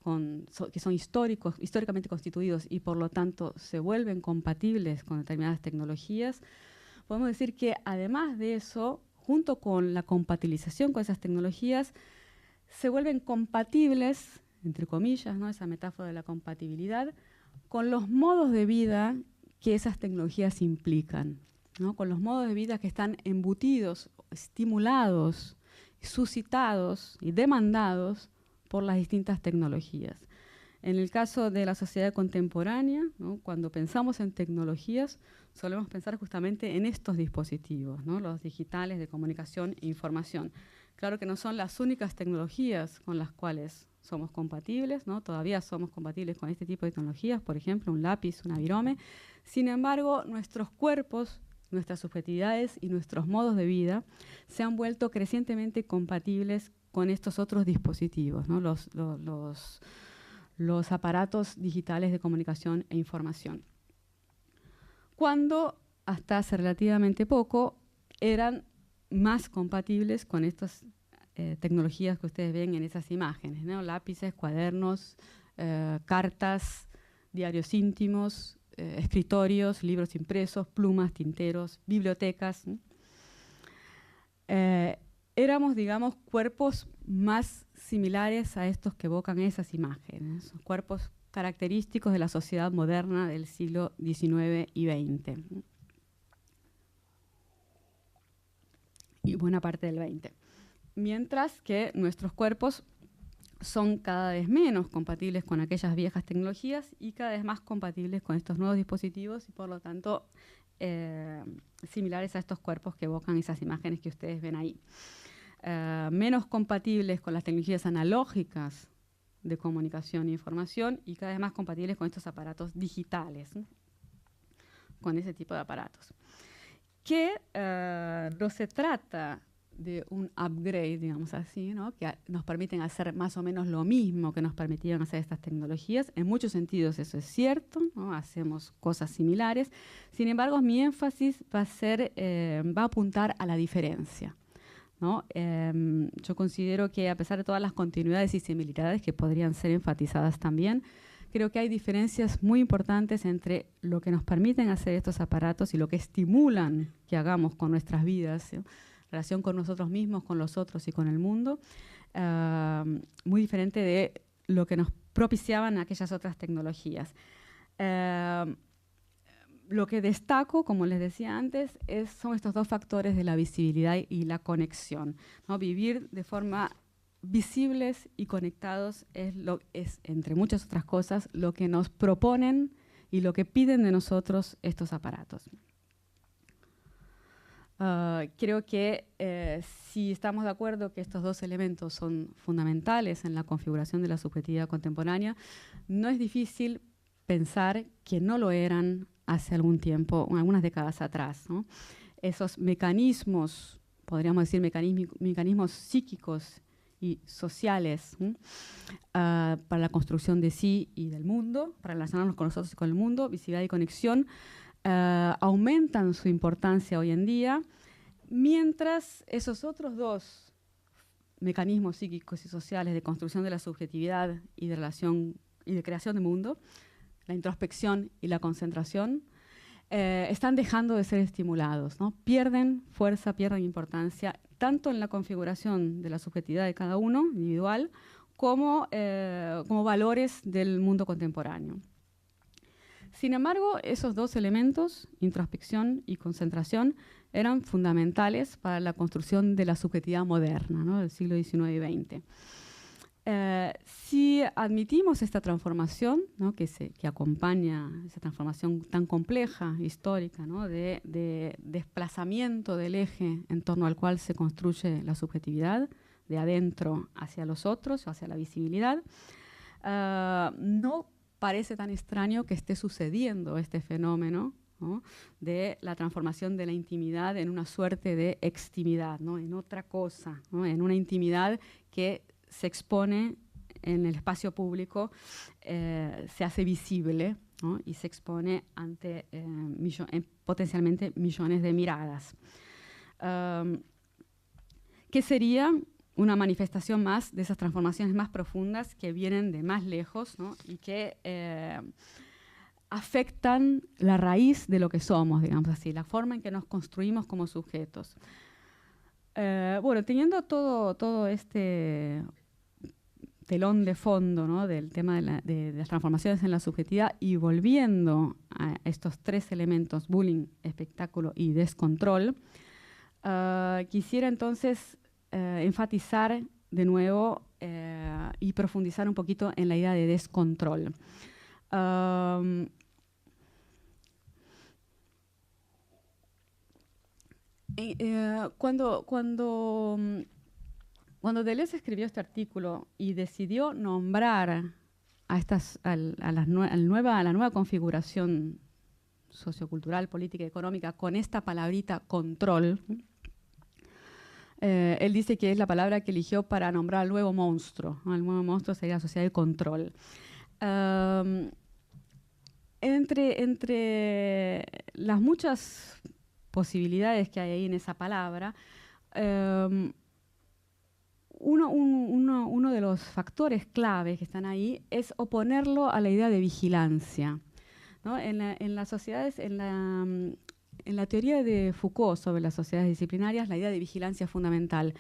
que son históricamente constituidos y por lo tanto se vuelven compatibles con determinadas tecnologías, podemos decir que además de eso, junto con la compatibilización con esas tecnologías, se vuelven compatibles, entre comillas, ¿no? Esa metáfora de la compatibilidad, con los modos de vida que esas tecnologías implican, ¿no? Con los modos de vida que están embutidos, estimulados, suscitados y demandados por las distintas tecnologías. En el caso de la sociedad contemporánea, ¿no? Cuando pensamos en tecnologías, solemos pensar justamente en estos dispositivos, ¿no? Los digitales de comunicación e información. Claro que no son las únicas tecnologías con las cuales somos compatibles, ¿no? Todavía somos compatibles con este tipo de tecnologías, por ejemplo, un lápiz, una virome. Sin embargo, nuestros cuerpos, nuestras subjetividades y nuestros modos de vida se han vuelto crecientemente compatibles con estos otros dispositivos, ¿no? Los aparatos digitales de comunicación e información. Cuando hasta hace relativamente poco eran más compatibles con estas tecnologías que ustedes ven en esas imágenes, ¿no? Lápices, cuadernos, cartas, diarios íntimos, escritorios, libros impresos, plumas, tinteros, bibliotecas. Éramos, digamos, cuerpos más similares a estos que evocan esas imágenes, son cuerpos característicos de la sociedad moderna del siglo XIX y XX. Y buena parte del XX. Mientras que nuestros cuerpos son cada vez menos compatibles con aquellas viejas tecnologías y cada vez más compatibles con estos nuevos dispositivos y por lo tanto similares a estos cuerpos que evocan esas imágenes que ustedes ven ahí. Menos compatibles con las tecnologías analógicas de comunicación e información y cada vez más compatibles con estos aparatos digitales, ¿no? Con ese tipo de aparatos. Que no se trata de un upgrade, digamos así, ¿no? Que nos permiten hacer más o menos lo mismo que nos permitían hacer estas tecnologías. En muchos sentidos eso es cierto, ¿no? Hacemos cosas similares. Sin embargo, mi énfasis va a apuntar a la diferencia, ¿no? Yo considero que a pesar de todas las continuidades y similitudes que podrían ser enfatizadas también, creo que hay diferencias muy importantes entre lo que nos permiten hacer estos aparatos y lo que estimulan que hagamos con nuestras vidas, ¿sí? Relación con nosotros mismos, con los otros y con el mundo, muy diferente de lo que nos propiciaban aquellas otras tecnologías. Lo que destaco, como les decía antes, son estos dos factores de la visibilidad y la conexión, ¿no? Vivir de forma visibles y conectados es, entre muchas otras cosas, lo que nos proponen y lo que piden de nosotros estos aparatos. Creo que si estamos de acuerdo que estos dos elementos son fundamentales en la configuración de la subjetividad contemporánea, no es difícil pensar que no lo eran hace algún tiempo, algunas décadas atrás, ¿no? Esos mecanismos, podríamos decir mecanismos psíquicos y sociales para la construcción de sí y del mundo, para relacionarnos con nosotros y con el mundo, visibilidad y conexión, aumentan su importancia hoy en día, mientras esos otros dos mecanismos psíquicos y sociales de construcción de la subjetividad y de relación y de creación de mundo, la introspección y la concentración, están dejando de ser estimulados, ¿no? Pierden fuerza, pierden importancia, tanto en la configuración de la subjetividad de cada uno, individual, como valores del mundo contemporáneo. Sin embargo, esos dos elementos, introspección y concentración, eran fundamentales para la construcción de la subjetividad moderna, ¿no? Del siglo XIX y XX. Si admitimos esta transformación, ¿no? que acompaña esa transformación tan compleja, histórica, ¿no? de desplazamiento del eje en torno al cual se construye la subjetividad, de adentro hacia los otros, hacia la visibilidad, no parece tan extraño que esté sucediendo este fenómeno, ¿no?, de la transformación de la intimidad en una suerte de extimidad, ¿no?, en otra cosa, ¿no?, en una intimidad que se expone en el espacio público, se hace visible, ¿no?, y se expone ante potencialmente millones de miradas. ¿Qué sería una manifestación más de esas transformaciones más profundas que vienen de más lejos, ¿no?, y que afectan la raíz de lo que somos, digamos así, la forma en que nos construimos como sujetos? Bueno, teniendo todo este telón de fondo, ¿no?, del tema de las transformaciones en la subjetividad, y volviendo a estos tres elementos, bullying, espectáculo y descontrol, quisiera entonces enfatizar de nuevo y profundizar un poquito en la idea de descontrol. Cuando Deleuze escribió este artículo y decidió nombrar a la nueva configuración sociocultural, política y económica con esta palabrita control, él dice que es la palabra que eligió para nombrar al nuevo monstruo, ¿no? El nuevo monstruo sería la sociedad de control. Entre las muchas posibilidades que hay ahí en esa palabra, uno de los factores claves que están ahí es oponerlo a la idea de vigilancia, ¿no? En las sociedades, en la teoría de Foucault sobre las sociedades disciplinarias, la idea de vigilancia es fundamental.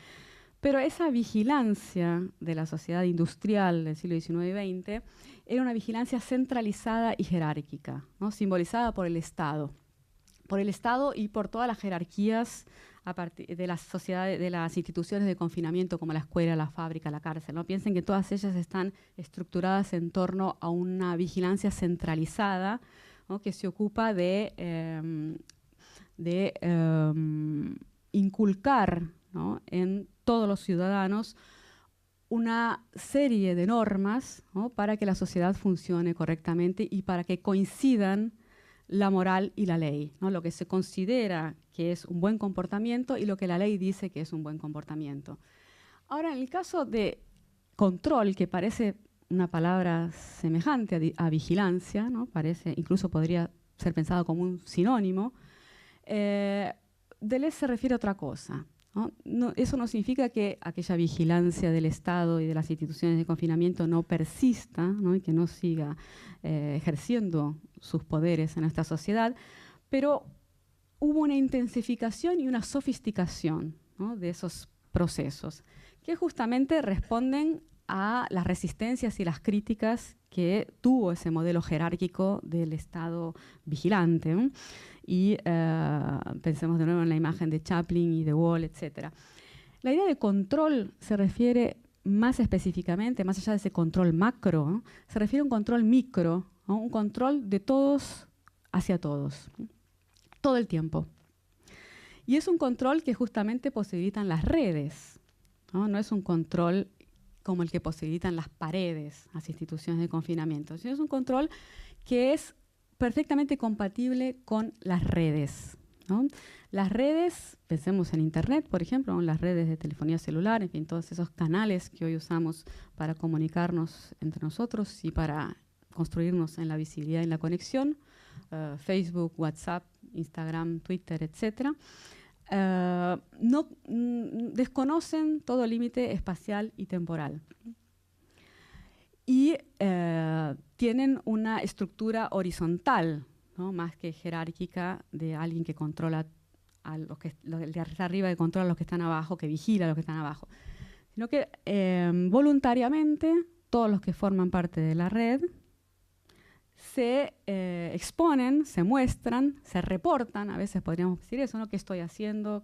Pero esa vigilancia de la sociedad industrial del siglo XIX y XX era una vigilancia centralizada y jerárquica, ¿no?, simbolizada por el Estado y por todas las jerarquías a partir de las sociedades, de las instituciones de confinamiento como la escuela, la fábrica, la cárcel, ¿no? Piensen que todas ellas están estructuradas en torno a una vigilancia centralizada, ¿no?, que se ocupa de inculcar, ¿no?, en todos los ciudadanos una serie de normas, ¿no?, para que la sociedad funcione correctamente y para que coincidan la moral y la ley, ¿no?, lo que se considera que es un buen comportamiento y lo que la ley dice que es un buen comportamiento. Ahora, en el caso de control, que parece una palabra semejante a vigilancia, ¿no?, incluso podría ser pensado como un sinónimo, Deleuze se refiere a otra cosa, ¿no? Eso no significa que aquella vigilancia del Estado y de las instituciones de confinamiento no persista, ¿no?, y que no siga ejerciendo sus poderes en esta sociedad, pero hubo una intensificación y una sofisticación, ¿no?, de esos procesos que justamente responden a las resistencias y las críticas que tuvo ese modelo jerárquico del Estado vigilante, ¿no? Y pensemos de nuevo en la imagen de Chaplin y de Wall, etc. La idea de control se refiere más específicamente, más allá de ese control macro, ¿no?, se refiere a un control micro, ¿no?, un control de todos hacia todos, ¿no?, todo el tiempo. Y es un control que justamente posibilitan las redes, ¿no? No es un control como el que posibilitan las paredes, las instituciones de confinamiento, sino es un control que es perfectamente compatible con las redes, ¿no? Las redes, pensemos en Internet, por ejemplo, ¿no?, las redes de telefonía celular, en fin, todos esos canales que hoy usamos para comunicarnos entre nosotros y para construirnos en la visibilidad y en la conexión, Facebook, WhatsApp, Instagram, Twitter, etc., desconocen todo límite espacial y temporal. Y tienen una estructura horizontal, ¿no?, más que jerárquica, de alguien que controla a los de arriba, que controla a los que están abajo, que vigila a los que están abajo. Sino que voluntariamente todos los que forman parte de la red se exponen, se muestran, se reportan, a veces podríamos decir eso, ¿no?, qué estoy haciendo,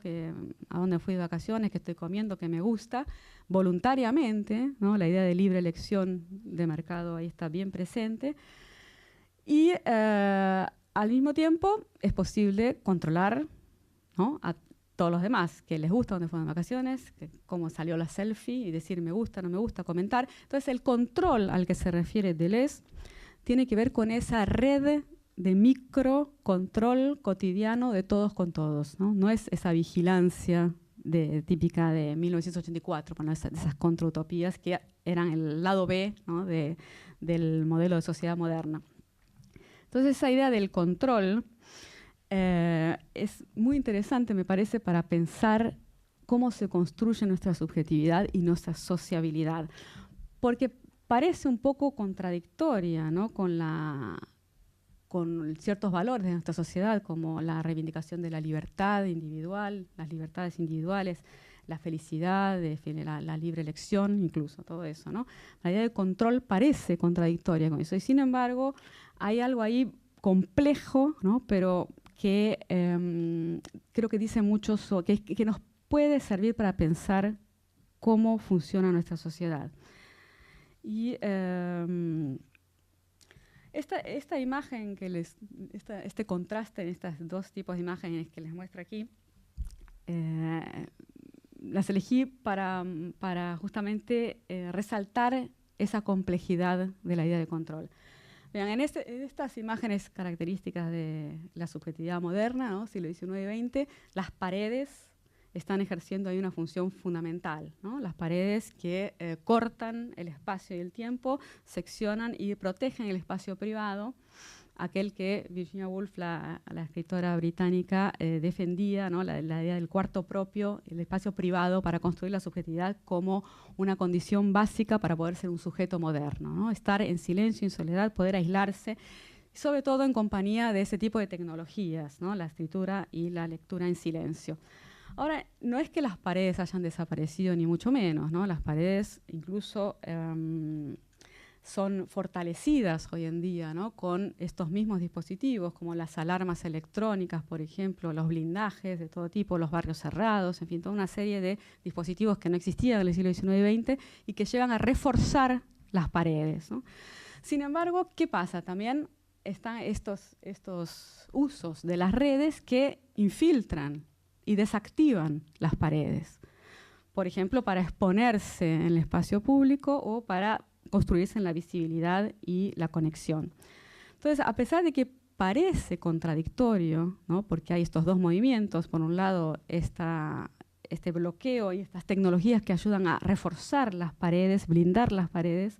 a dónde fui de vacaciones, qué estoy comiendo, qué me gusta, voluntariamente, ¿no? La idea de libre elección de mercado ahí está bien presente. Y al mismo tiempo es posible controlar, ¿no?, a todos los demás, que les gusta dónde fueron de vacaciones, cómo salió la selfie, y decir me gusta, no me gusta, comentar. Entonces el control al que se refiere Deleuze tiene que ver con esa red de microcontrol cotidiano de todos con todos, ¿no? No es esa vigilancia típica de 1984, bueno, esas contrautopías que eran el lado B, ¿no? del modelo de sociedad moderna. Entonces esa idea del control es muy interesante, me parece, para pensar cómo se construye nuestra subjetividad y nuestra sociabilidad, porque parece un poco contradictoria, ¿no? con ciertos valores de nuestra sociedad, como la reivindicación de la libertad individual, las libertades individuales, la felicidad, la libre elección, incluso todo eso, ¿no? La idea de control parece contradictoria con eso, y sin embargo hay algo ahí complejo, ¿no? Pero que creo que dice mucho, que nos puede servir para pensar cómo funciona nuestra sociedad. Y esta imagen este contraste en estos dos tipos de imágenes que les muestro aquí, las elegí para justamente resaltar esa complejidad de la idea de control. Vean, en estas imágenes características de la subjetividad moderna, ¿no? Siglo XIX y XX, las paredes están ejerciendo ahí una función fundamental, ¿no? Las paredes que cortan el espacio y el tiempo, seccionan y protegen el espacio privado, aquel que Virginia Woolf, la escritora británica, defendía, ¿no? la idea del cuarto propio, el espacio privado para construir la subjetividad como una condición básica para poder ser un sujeto moderno, ¿no? Estar en silencio, en soledad, poder aislarse, sobre todo en compañía de ese tipo de tecnologías, ¿no? La escritura y la lectura en silencio. Ahora, no es que las paredes hayan desaparecido, ni mucho menos, ¿no? Las paredes incluso son fortalecidas hoy en día, ¿no? Con estos mismos dispositivos, como las alarmas electrónicas, por ejemplo, los blindajes de todo tipo, los barrios cerrados, en fin, toda una serie de dispositivos que no existían en el siglo XIX y XX y que llevan a reforzar las paredes, ¿no? Sin embargo, ¿qué pasa? También están estos usos de las redes que infiltran y desactivan las paredes. Por ejemplo, para exponerse en el espacio público o para construirse en la visibilidad y la conexión. Entonces, a pesar de que parece contradictorio, ¿no? Porque hay estos dos movimientos, por un lado este bloqueo y estas tecnologías que ayudan a reforzar las paredes, blindar las paredes,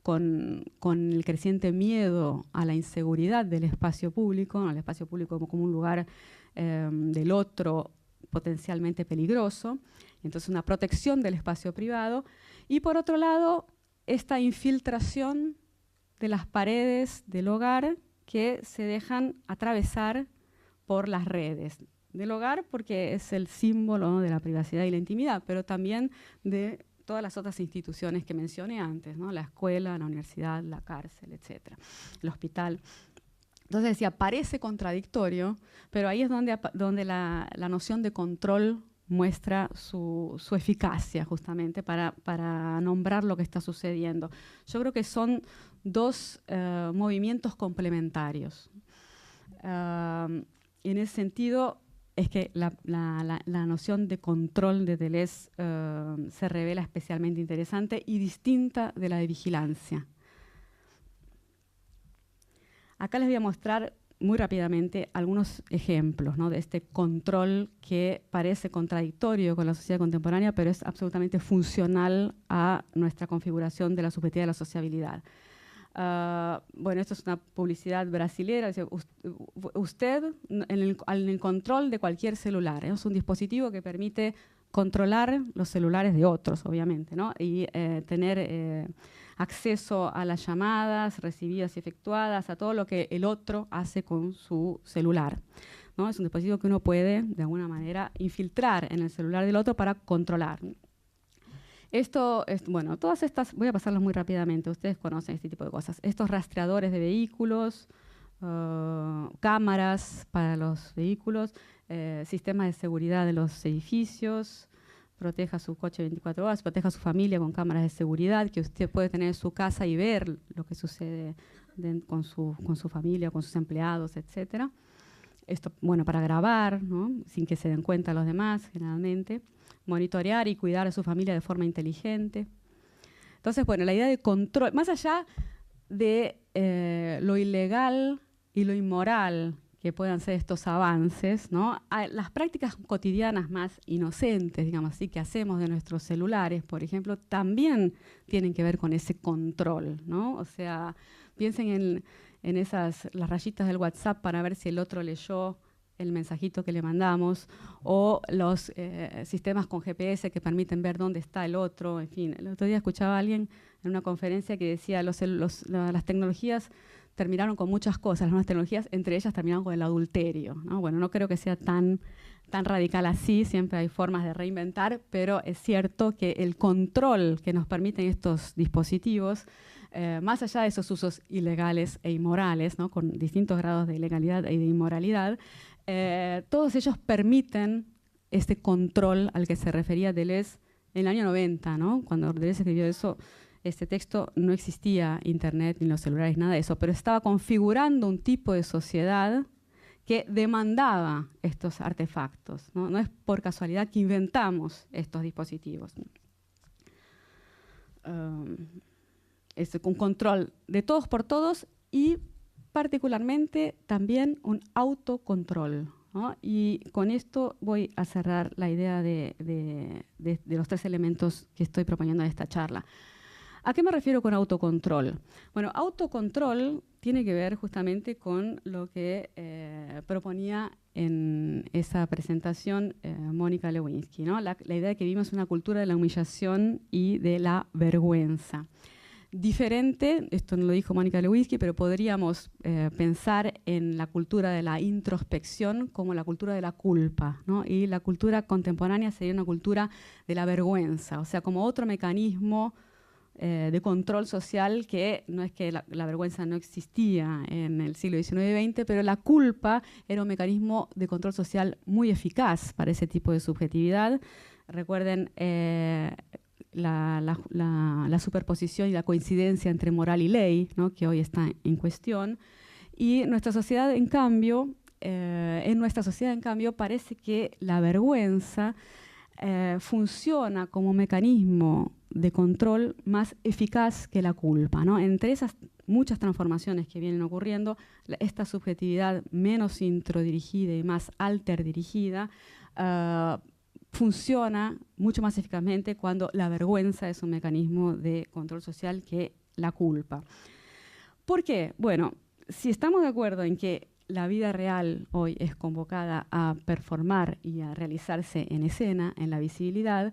con el creciente miedo a la inseguridad del espacio público, al espacio público como un lugar del otro potencialmente peligroso, entonces una protección del espacio privado, y por otro lado, esta infiltración de las paredes del hogar que se dejan atravesar por las redes del hogar, porque es el símbolo, ¿no? de la privacidad y la intimidad, pero también de todas las otras instituciones que mencioné antes, ¿no? La escuela, la universidad, la cárcel, etcétera, el hospital. Entonces decía, parece contradictorio, pero ahí es donde la noción de control muestra su eficacia, justamente, para nombrar lo que está sucediendo. Yo creo que son dos movimientos complementarios. Y en ese sentido, es que la noción de control de Deleuze se revela especialmente interesante y distinta de la de vigilancia. Acá les voy a mostrar muy rápidamente algunos ejemplos, ¿no? de este control que parece contradictorio con la sociedad contemporánea, pero es absolutamente funcional a nuestra configuración de la subjetividad de la sociabilidad. Bueno, esto es una publicidad brasilera. Dice, usted en el control de cualquier celular, ¿eh? Es un dispositivo que permite controlar los celulares de otros, obviamente, ¿no? Y tener acceso a las llamadas recibidas y efectuadas, a todo lo que el otro hace con su celular, ¿no? Es un dispositivo que uno puede, de alguna manera, infiltrar en el celular del otro para controlar. Bueno, todas estas, voy a pasarlas muy rápidamente, ustedes conocen este tipo de cosas. Estos rastreadores de vehículos, cámaras para los vehículos, sistemas de seguridad de los edificios, proteja su coche 24 horas, proteja a su familia con cámaras de seguridad, que usted puede tener en su casa y ver lo que sucede con su familia, con sus empleados, etcétera. Esto, bueno, para grabar, ¿no? Sin que se den cuenta los demás, generalmente. Monitorear y cuidar a su familia de forma inteligente. Entonces, bueno, la idea de control, más allá de lo ilegal y lo inmoral que puedan ser estos avances, ¿no? Las prácticas cotidianas más inocentes, digamos así, que hacemos de nuestros celulares, por ejemplo, también tienen que ver con ese control, ¿no? O sea, piensen en las rayitas del WhatsApp para ver si el otro leyó el mensajito que le mandamos, o los sistemas con GPS que permiten ver dónde está el otro. En fin, el otro día escuchaba a alguien en una conferencia que decía las tecnologías terminaron con muchas cosas, las nuevas tecnologías, entre ellas terminaron con el adulterio, ¿no? Bueno, no creo que sea tan radical así, siempre hay formas de reinventar, pero es cierto que el control que nos permiten estos dispositivos, más allá de esos usos ilegales e inmorales, ¿no? Con distintos grados de ilegalidad y de inmoralidad, todos ellos permiten este control al que se refería Deleuze en el año 90, ¿no? Cuando Deleuze escribió eso, este texto, no existía internet ni los celulares, nada de eso, pero estaba configurando un tipo de sociedad que demandaba estos artefactos, ¿no? No es por casualidad que inventamos estos dispositivos. Es un control de todos por todos y particularmente también un autocontrol, ¿no? Y con esto voy a cerrar la idea de los 3 elementos que estoy proponiendo en esta charla. ¿A qué me refiero con autocontrol? Bueno, autocontrol tiene que ver justamente con lo que proponía en esa presentación Mónica Lewinsky, ¿no? La idea de que vivimos una cultura de la humillación y de la vergüenza. Diferente, esto no lo dijo Mónica Lewinsky, pero podríamos pensar en la cultura de la introspección como la cultura de la culpa, ¿no? Y la cultura contemporánea sería una cultura de la vergüenza, o sea, como otro mecanismo de control social, que no es que la vergüenza no existía en el siglo XIX y XX, pero la culpa era un mecanismo de control social muy eficaz para ese tipo de subjetividad. Recuerden la superposición y la coincidencia entre moral y ley, ¿no? Que hoy está en cuestión. Y nuestra sociedad, en cambio, parece que la vergüenza funciona como mecanismo de control más eficaz que la culpa, ¿no? Entre esas muchas transformaciones que vienen ocurriendo, esta subjetividad menos introdirigida y más alterdirigida funciona mucho más eficazmente cuando la vergüenza es un mecanismo de control social que la culpa. ¿Por qué? Bueno, si estamos de acuerdo en que la vida real hoy es convocada a performar y a realizarse en escena, en la visibilidad,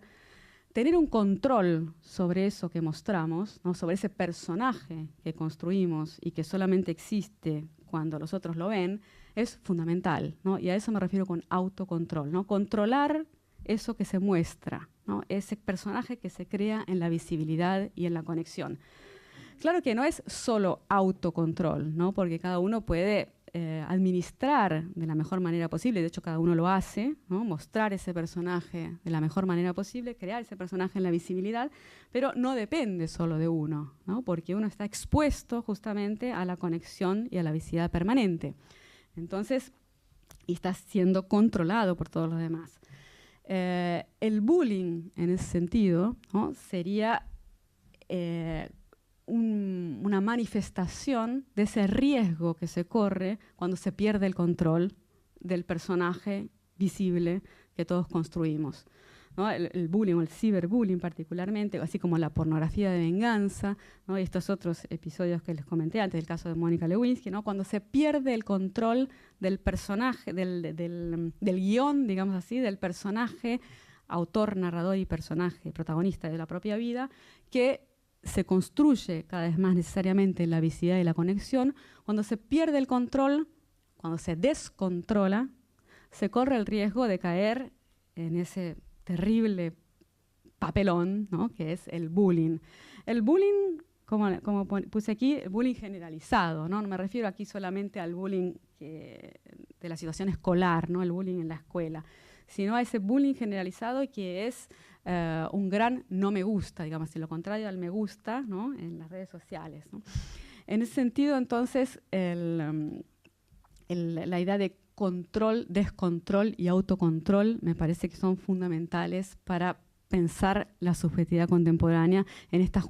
tener un control sobre eso que mostramos, ¿no? Sobre ese personaje que construimos y que solamente existe cuando los otros lo ven, es fundamental, ¿no? Y a eso me refiero con autocontrol, ¿no? Controlar eso que se muestra, ¿no? Ese personaje que se crea en la visibilidad y en la conexión. Claro que no es solo autocontrol, ¿no? Porque cada uno puede administrar de la mejor manera posible, de hecho cada uno lo hace, ¿no? Mostrar ese personaje de la mejor manera posible, crear ese personaje en la visibilidad, pero no depende solo de uno, ¿no? Porque uno está expuesto justamente a la conexión y a la visibilidad permanente. Entonces, y está siendo controlado por todos los demás. El bullying, en ese sentido, ¿no? Sería una manifestación de ese riesgo que se corre cuando se pierde el control del personaje visible que todos construimos, ¿no? El bullying o el ciberbullying particularmente, así como la pornografía de venganza, ¿no? Y estos otros episodios que les comenté antes, el caso de Mónica Lewinsky, ¿no? Cuando se pierde el control del personaje, del guión, digamos así, del personaje, autor, narrador y personaje, protagonista de la propia vida, que se construye cada vez más necesariamente la visibilidad y la conexión. Cuando se pierde el control, cuando se descontrola, se corre el riesgo de caer en ese terrible papelón, ¿no? Que es el bullying. El bullying, como puse aquí, el bullying generalizado, ¿no? No me refiero aquí solamente al bullying de la situación escolar, ¿no? El bullying en la escuela, sino a ese bullying generalizado que es un gran no me gusta, digamos, y lo contrario al me gusta, ¿no? En las redes sociales, ¿no? En ese sentido, entonces, la idea de control, descontrol y autocontrol me parece que son fundamentales para pensar la subjetividad contemporánea en esta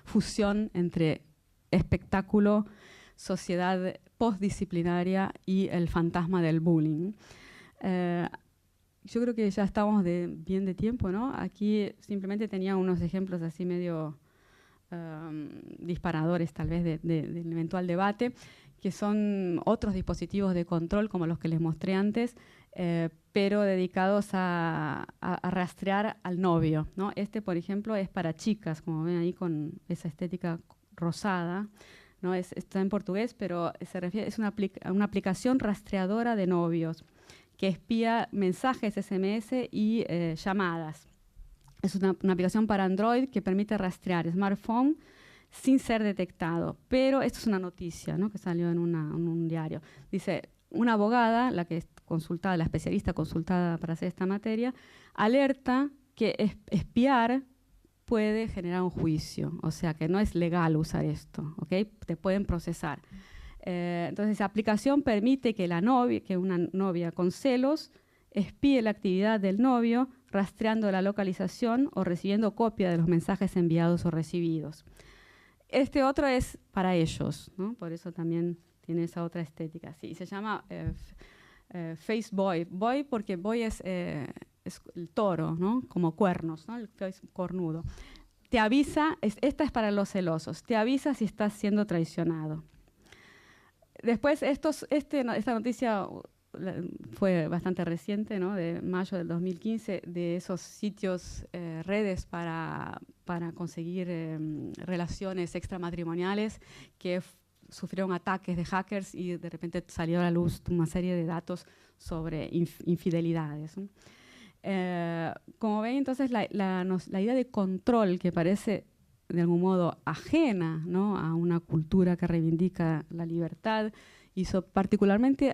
fusión entre espectáculo, sociedad postdisciplinaria y el fantasma del bullying. Yo creo que ya estamos bien de tiempo, ¿no? Aquí simplemente tenía unos ejemplos así medio disparadores tal vez del eventual debate, que son otros dispositivos de control como los que les mostré antes, pero dedicados a rastrear al novio, ¿no? Este, por ejemplo, es para chicas, como ven ahí con esa estética rosada, ¿no? Está en portugués, pero se refiere, es una aplicación rastreadora de novios que espía mensajes SMS y llamadas. Es una aplicación para Android que permite rastrear smartphone sin ser detectado. Pero esto es una noticia, ¿no?, que salió en un diario. Dice, una abogada, la que es consultada, la especialista consultada para hacer esta materia, alerta que espiar puede generar un juicio. O sea, que no es legal usar esto, ¿ok? Te pueden procesar. Entonces, la aplicación permite que una novia con celos espíe la actividad del novio, rastreando la localización o recibiendo copia de los mensajes enviados o recibidos. Este otro es para ellos, ¿no? Por eso también tiene esa otra estética. Sí, se llama Face Boy. Boy porque boy es el toro, ¿no? Como cuernos, ¿no? El face cornudo. Te avisa, esta es para los celosos, te avisa si estás siendo traicionado. Después, esta noticia fue bastante reciente, ¿no?, de mayo del 2015, de esos sitios, redes para conseguir relaciones extramatrimoniales que sufrieron ataques de hackers y de repente salió a la luz una serie de datos sobre infidelidades, ¿no? Como ven, entonces, la idea de control, que parece de algún modo ajena, ¿no?, a una cultura que reivindica la libertad, hizo particularmente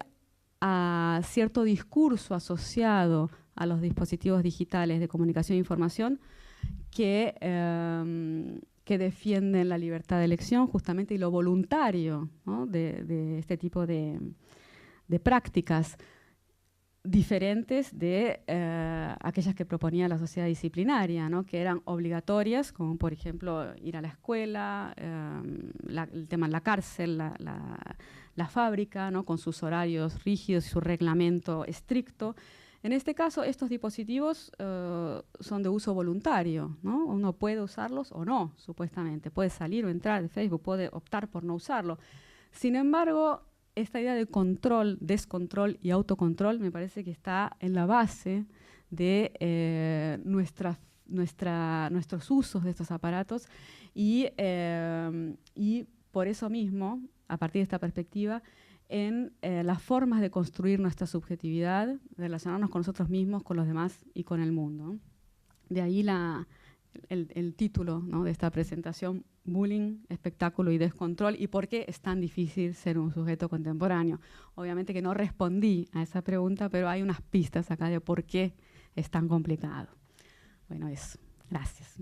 a cierto discurso asociado a los dispositivos digitales de comunicación e información que defienden la libertad de elección justamente y lo voluntario, ¿no?, de este tipo de prácticas diferentes de aquellas que proponía la sociedad disciplinaria, ¿no?, que eran obligatorias, como por ejemplo ir a la escuela, el tema en la cárcel, la fábrica, ¿no?, con sus horarios rígidos y su reglamento estricto. En este caso, estos dispositivos son de uso voluntario, ¿no? Uno puede usarlos o no, supuestamente. Puede salir o entrar de Facebook, puede optar por no usarlo. Sin embargo, esta idea de control, descontrol y autocontrol me parece que está en la base de nuestros usos de estos aparatos y por eso mismo, a partir de esta perspectiva, en las formas de construir nuestra subjetividad, relacionarnos con nosotros mismos, con los demás y con el mundo. De ahí el título, ¿no?, de esta presentación, Bullying, espectáculo y descontrol, y por qué es tan difícil ser un sujeto contemporáneo. Obviamente que no respondí a esa pregunta, pero hay unas pistas acá de por qué es tan complicado. Bueno, eso. Gracias.